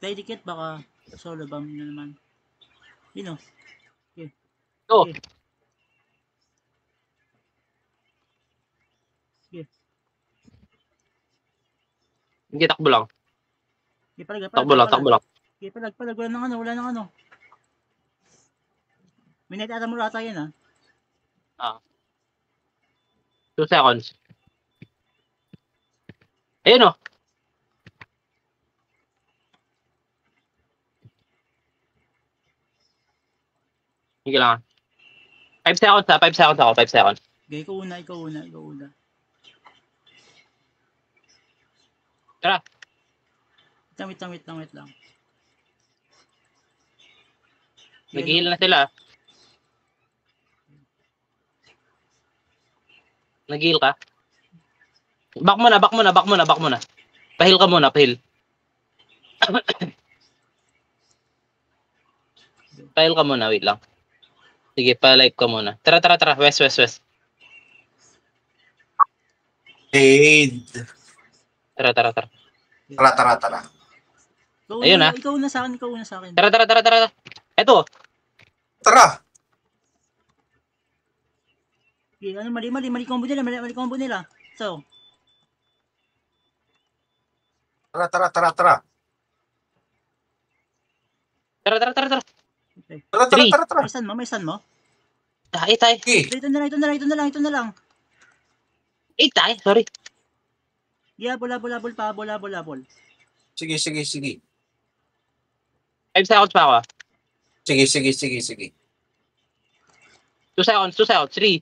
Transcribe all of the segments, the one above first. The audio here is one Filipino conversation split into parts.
Play dikit, baka solo bomb na naman. Yun o. Okay. Oh. Okay. Okay. Hindi, takbo lang. Okay, palag. Takbo lang. Okay, palag. Wala nang ano. Minute ata mo rata yan, Ah. 2 seconds. Ayun o. Sige lang. 5 seconds 5 seconds ako. 5 seconds. Okay, ikaw una. Tara. Wait lang. Nag-heal na sila. Nag-heal ka? Back muna. Pahil ka muna. Pahil ka muna. Wait lang. Sige, pa-live ka muna. Tara. West. Aid. Tara. Tara. Ayun, Ikaw una sa akin. Tara. Eto. Tara. Okay, ano, mali combo nila. So. Tara. Tara. Okay. Tara. May stun mo? Tay. Ito na lang. Tay. Sorry. Yeah, bola. Sige. 5 seconds pa ako. Sige. 2 seconds. 3,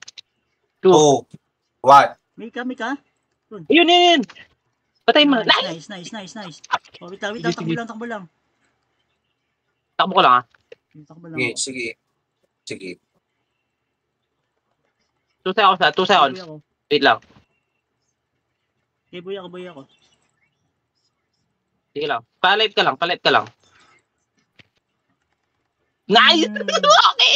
2. 2, 1. May ka? Yun. Patay mo. Nice. Oh, wait lang, Sige. takbo lang. Takbo ko lang Takbo lang. Sige. 2 seconds 2 seconds. Wait lang. Okay, buhay ako. Sige lang. Pa-live ka lang. Nice! Okay!